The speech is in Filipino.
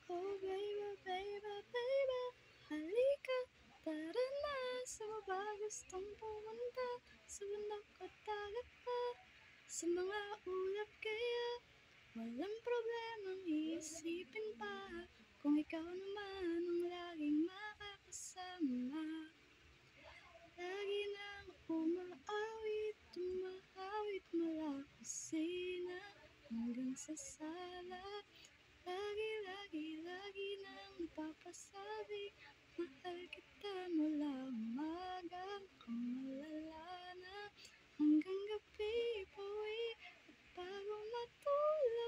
Oh baby, baby, baby, halika, tara na sa baba, gustong pumunta sa bundok at dagat pa, sa mga ulap kaya walang problemang iisipin pa, kung ikaw naman ang laging makakasama. Lagi nang umaawit, tumahawit mula kusina hanggang sa sala. Lagi nang napapasabi, mahal kita mula umaga kung malala na hanggang gabi pauwi at bago matulog.